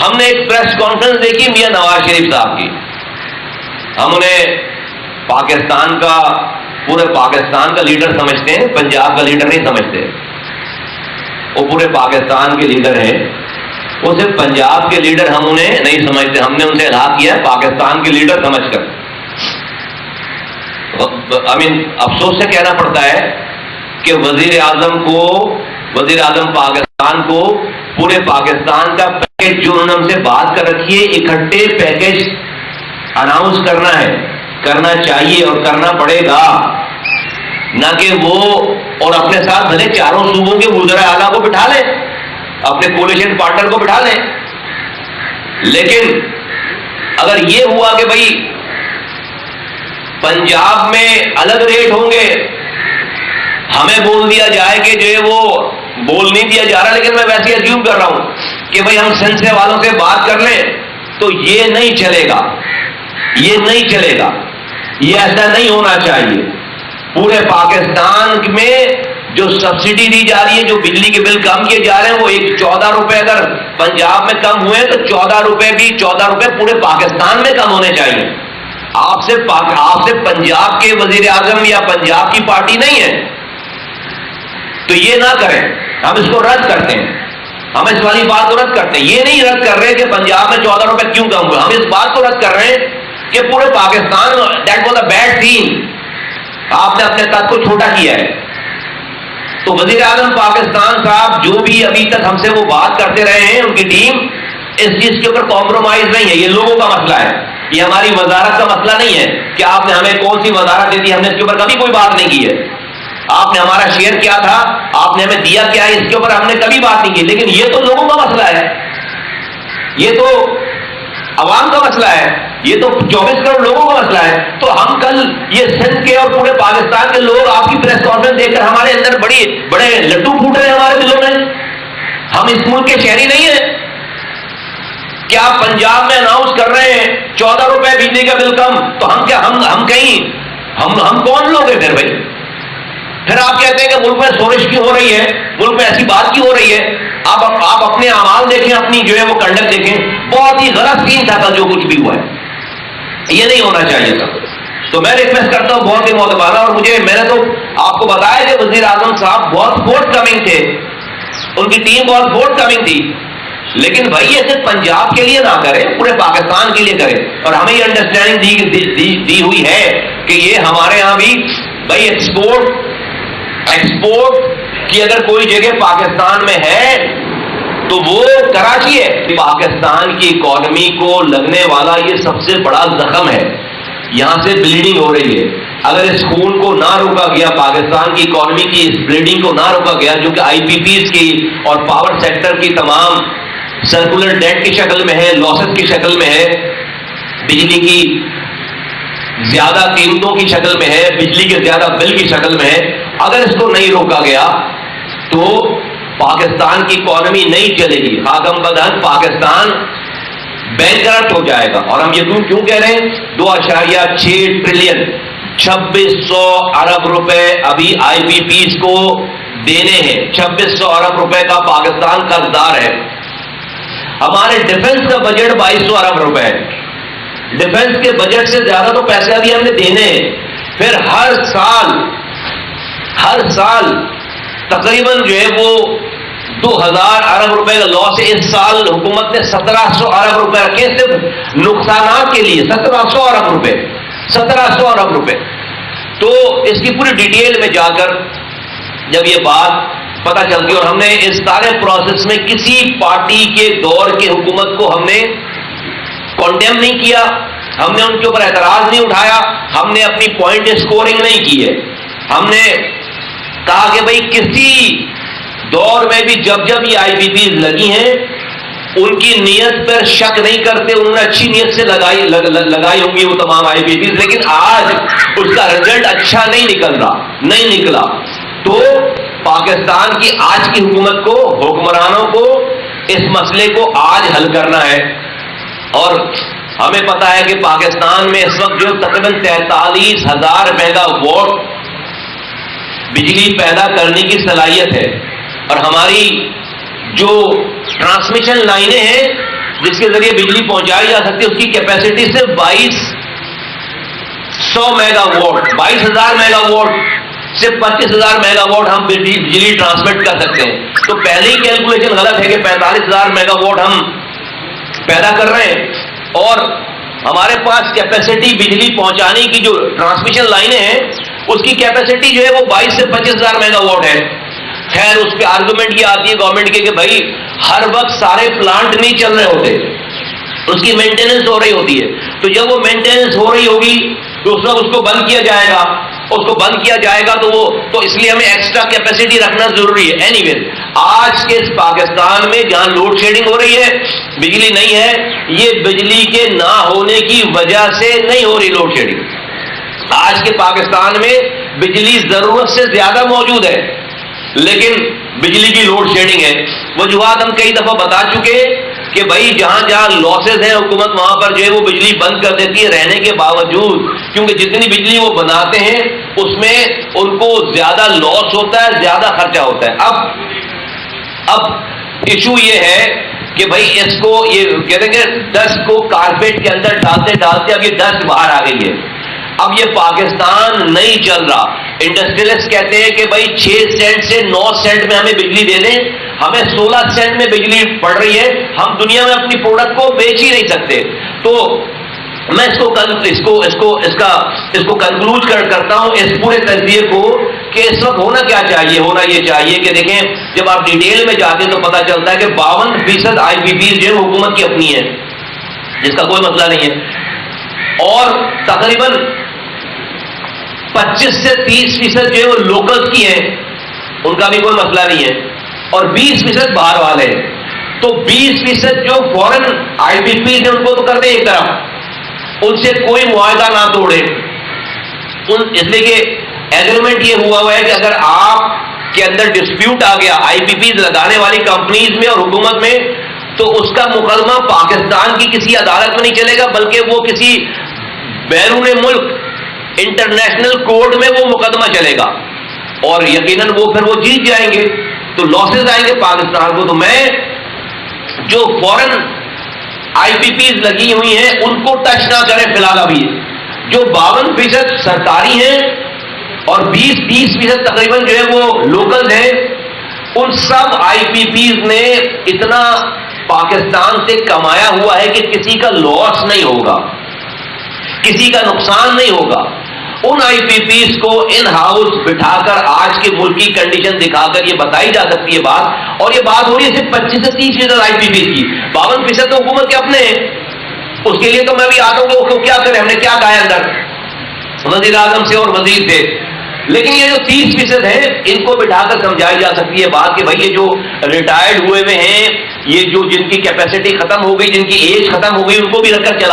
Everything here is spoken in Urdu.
ہم نے ایک پریس کانفرنس دیکھی میاں نواز شریف صاحب کی. ہم انہیں پاکستان کا, پورے پاکستان کا لیڈر سمجھتے ہیں, پنجاب کا لیڈر نہیں سمجھتے. وہ پورے پاکستان کے لیڈر ہیں, وہ صرف پنجاب کے لیڈر ہم انہیں نہیں سمجھتے. ہم نے ان سے الحاق کیا پاکستان کے لیڈر سمجھ کر. افسوس سے کہنا پڑتا ہے کہ وزیر اعظم پاکستان کو پورے پاکستان کا پیکج جو انہوں نے ہم سے بات کر رکھی ہے, اکٹھے پیکج اناؤنس کرنا ہے, کرنا چاہیے اور کرنا پڑے گا, نہ کہ وہ اور اپنے ساتھ بھلے چاروں صوبوں کے وزراء اعلیٰ کو بٹھا لیں, اپنے کولیشن پارٹنر کو بٹھا لیں. لیکن اگر یہ ہوا کہ بھائی پنجاب میں الگ ریٹ ہوں گے, ہمیں بول دیا جائے کہ جو ہے وہ بول نہیں دیا جا رہا, لیکن میں ویسے ایزیوم کر رہا ہوں کہ بھائی ہم سنسے والوں سے بات کر لیں, تو یہ نہیں چلے گا, یہ نہیں چلے گا, یہ ایسا نہیں ہونا چاہیے. پورے پاکستان میں جو سبسڈی دی جا رہی ہے, جو بجلی کے بل کم کیے جا رہے ہیں, وہ 14 روپے اگر پنجاب میں کم ہوئے تو 14 روپے پورے پاکستان میں کم ہونے چاہیے. آپ سے پنجاب کے وزیر اعظم یا پنجاب کی پارٹی نہیں ہے, تو یہ نہ کریں. ہم اس کو رد کرتے ہیں, ہم اس والی بات کو رد کرتے ہیں. یہ نہیں رد کر رہے کہ پنجاب میں 14 روپے کیوں کم ہوئے, ہم اس بات کو رد کر رہے ہیں کہ پورے Pakistan that was a bad thing, آپ نے اپنے قد کو چھوٹا کیا ہے. تو وزیر اعظم پاکستان صاحب جو بھی ابھی تک ہم سے وہ بات کرتے رہے ہیں, ان کی ٹیم اس چیز کے اوپر کمپرومائز نہیں ہے. یہ لوگوں کا مسئلہ ہے, یہ ہماری وزارت کا مسئلہ نہیں ہے کہ آپ نے ہمیں کون سی وزارت دے دی, ہم نے اس کے اوپر کبھی کوئی بات نہیں کی ہے. آپ نے ہمارا شیئر کیا تھا, آپ نے ہمیں دیا کیا ہے, اس کے اوپر ہم نے کبھی بات نہیں کی. لیکن یہ تو لوگوں کا مسئلہ ہے, یہ تو عوام کا مسئلہ ہے, یہ تو 24 کروڑ لوگوں کا مسئلہ ہے. تو ہم کل یہ سندھ کے اور پورے پاکستان کے لوگ آپ کی پریس کانفرنس دیکھ کر ہمارے اندر بڑے لڈو پھوٹ رہے ہیں ہمارے دلوں میں. ہم اس ملک کے شہری نہیں ہیں. کیا پنجاب میں اناؤنس کر رہے ہیں 14 روپے بجلی کا بل کم, تو ہم کون لوگ ہیں پھر بھائی؟ پھر آپ کہتے ہیں کہ ملک میں شورش کی ہو رہی ہے, ملک میں ایسی بات کی ہو رہی ہے. آپ اپنے اعمال دیکھیں, اپنی جو ہے وہ کنڈکٹ دیکھیں, بہت ہی غلط سین تھا جو کچھ بھی ہوا ہے. یہ نہیں ہونا چاہیے تھا. تو میں ریکویسٹ کرتا ہوں بہت ہی معتبانہ, اور میں نے تو آپ کو بتایا کہ وزیر اعظم صاحب بہت فورتھ کمنگ تھے, ان کی ٹیم بہت فورتھ کمنگ تھی. لیکن بھائی یہ صرف پنجاب کے لیے نہ کریں, پورے پاکستان کے لیے کریں. اور ہمیں یہ انڈرسٹینڈنگ دی ہوئی ہے کہ یہ ہمارے ہاں بھی بھائی ایکسپورٹ کی اگر کوئی جگہ پاکستان میں ہے تو وہ کراچی ہے. پاکستان کی اکانومی کو لگنے والا یہ سب سے بڑا زخم ہے. یہاں سے بلیڈنگ ہو رہی ہے. اگر اس خون کو نہ روکا گیا, پاکستان کی اکانومی کی اس بلیڈنگ کو نہ روکا گیا, جو کہ آئی پی پیز کی اور پاور سیکٹر کی تمام سرکولر ڈیٹ کی شکل میں ہے, لاسز کی شکل میں ہے, بجلی کی زیادہ قیمتوں کی شکل میں ہے, بجلی کے زیادہ بل کی شکل میں ہے, اگر اس کو نہیں روکا گیا تو پاکستان کی اکانومی نہیں چلے گی. خاکم بدہن پاکستان بینکرپٹ ہو جائے گا. اور ہم یہ کیوں کہہ رہے ہیں؟ 2.6 ٹریلین 2600 ارب روپے ابھی آئی پی پیز کو دینے ہیں. 2600 ارب روپے کا پاکستان قرضدار ہے. ہمارے ڈیفنس کا بجٹ 2200 ارب روپے ہے. ڈیفنس کے بجٹ سے زیادہ تو پیسے ابھی ہم نے دینے ہیں. پھر ہر سال تقریباً جو ہے وہ 2000 ارب روپے کا لاس ہے. اس سال حکومت نے 1700 ارب روپے رکھے صرف نقصانات کے لیے. 1700 ارب روپے. تو اس کی پوری ڈیٹیل میں جا کر جب یہ بات پتہ چلتی, اور ہم نے اس سارے پروسیس میں کسی پارٹی کے دور کی حکومت کو ہم نے کنڈیم نہیں کیا, ہم نے ان کے اوپر اعتراض نہیں اٹھایا, ہم نے اپنی پوائنٹ اسکورنگ نہیں کی ہے. ہم نے کہا کہ بھائی کسی دور میں بھی جب یہ آئی پی پیز لگی ہیں ان کی نیت پر شک نہیں کرتے, انہوں نے اچھی نیت سے لگائی ہوں گی وہ تمام آئی پی پیز, لیکن آج اس کا رزلٹ اچھا نہیں نکلا. تو پاکستان کی آج کی حکومت کو, حکمرانوں کو اس مسئلے کو آج حل کرنا ہے. اور ہمیں پتا ہے کہ پاکستان میں اس وقت جو تقریباً 43,000 میگا واٹ بجلی پیدا کرنے کی صلاحیت ہے, اور ہماری جو ٹرانسمیشن لائنیں ہیں جس کے ذریعے بجلی پہنچائی جا سکتی ہے اس کی کیپیسٹی صرف 2200 میگا واٹ، 22,000 میگا واٹ سے 25,000 میگا واٹ ہم بجلی ٹرانسمٹ کر سکتے ہیں. تو پہلے ہی کیلکولیشن غلط ہے کہ 45,000 میگا واٹ ہم پیدا کر رہے ہیں اور ہمارے پاس کیپیسٹی بجلی پہنچانے کی جو ٹرانسمیشن لائنیں ہیں اس کی کیپیسٹی جو ہے وہ 22 سے 25,000 میگا واٹ ہے. خیر اس پہ آرگومنٹ یہ آتی ہے گورنمنٹ کے کہ بھائی ہر وقت سارے پلانٹ نہیں چل رہے ہوتے، اس کی مینٹیننس ہو رہی ہوتی ہے. تو جب وہ مینٹیننس ہو رہی ہوگی تو اس وقت اس کو بند کیا جائے گا، اس کو بند کیا جائے گا تو اس لیے ہمیں ایکسٹرا کیپیسٹی رکھنا ضروری ہے. اینی ویز آج کے اس پاکستان میں جہاں لوڈ شیڈنگ ہو رہی ہے، بجلی نہیں ہے، یہ بجلی کے نہ ہونے کی وجہ سے نہیں ہو رہی لوڈ شیڈنگ. آج کے پاکستان میں بجلی ضرورت سے زیادہ موجود ہے لیکن بجلی کی لوڈ شیڈنگ ہے. وجوہات ہم کئی دفعہ بتا چکے کہ بھائی جہاں جہاں لاسز ہیں حکومت وہاں پر جو ہے وہ بجلی بند کر دیتی ہے رہنے کے باوجود، کیونکہ جتنی بجلی وہ بناتے ہیں اس میں ان کو زیادہ لاس ہوتا ہے، زیادہ خرچہ ہوتا ہے. اب ایشو یہ ہے کہ بھائی اس کو یہ کہتے ہیں کہ ڈسٹ کو کارپیٹ کے اندر ڈالتے ڈالتے اب یہ ڈسٹ باہر آ گئی ہے. اب یہ پاکستان نہیں چل رہا. انڈسٹریلسٹ کہتے ہیں کہ بھائی 6 سینٹ سے 9 سینٹ میں ہمیں بجلی دے دیں، ہمیں 16 سینٹ میں بجلی پڑ رہی ہے، ہم دنیا میں اپنی پروڈکٹ کو بیچ ہی نہیں سکتے. تو میں اس کو کنکلوڈ کرتا ہوں اس پورے تجزیے کو کہ اس وقت ہونا کیا چاہیے. ہونا یہ چاہیے کہ دیکھیں جب آپ ڈیٹیل میں جاتے ہیں تو پتہ چلتا ہے کہ 52% IPPs جو ہے حکومت کی اپنی ہے جس کا کوئی مسئلہ نہیں ہے، اور تقریباً 25 سے 30% جو ہے وہ لوکلز کی ہیں، ان کا بھی کوئی مسئلہ نہیں ہے، اور 20% باہر والے ہیں. تو 20% جو فورن IPPs ہیں ان کو تو کر دیں ایک طرف، ان سے کوئی معاہدہ نہ توڑے. اس لیے کہ ایگریمنٹ یہ ہوا ہے کہ اگر آپ کے اندر ڈسپیوٹ آ گیا IPPs لگانے والی کمپنیز میں اور حکومت میں، تو اس کا مقدمہ پاکستان کی کسی عدالت میں نہیں چلے گا بلکہ وہ کسی بیرون ملک انٹرنیشنل کورٹ میں وہ مقدمہ چلے گا اور یقیناً پھر وہ جیت جائیں گے تو لاسز آئیں گے پاکستان کو. تو میں جو فورن IPPs لگی ہوئی ہیں ان کو ٹچ نہ کریں فی الحال. ابھی جو 52% سرکاری ہیں اور 20% تقریباً جو ہے وہ لوکل ہیں، ان سب IPPs نے اتنا پاکستان سے کمایا ہوا ہے کہ کسی کا لاس نہیں ہوگا، کسی کا نقصان نہیں ہوگا. ان IPPs کو ان ہاؤس بٹھا کر آج کے ملک کی کنڈیشن دکھا کر یہ بتائی جا سکتی ہے بات. اور یہ بات ہو رہی ہے صرف 25 سے 30% IPPs کی، 52% تو حکومت کے اپنے ہیں. اس کے لیے تو میں بھی آتا ہوں کہ وہ کیا کریں، ہم نے کیا کہا ہے اندر وزیر اعظم سے اور وزیر سے. لیکن یہ جو 30% ہیں ان کو بٹھا کر سمجھائی جا سکتی ہے بات کہ بھائی یہ جو ریٹائرڈ ہوئے ہوئے ہیں، یہ جو جن کی کیپیسٹی ختم ہو گئی، جن کی ایج ختم ہو گئی، ان کو بھی رکھ کر چلا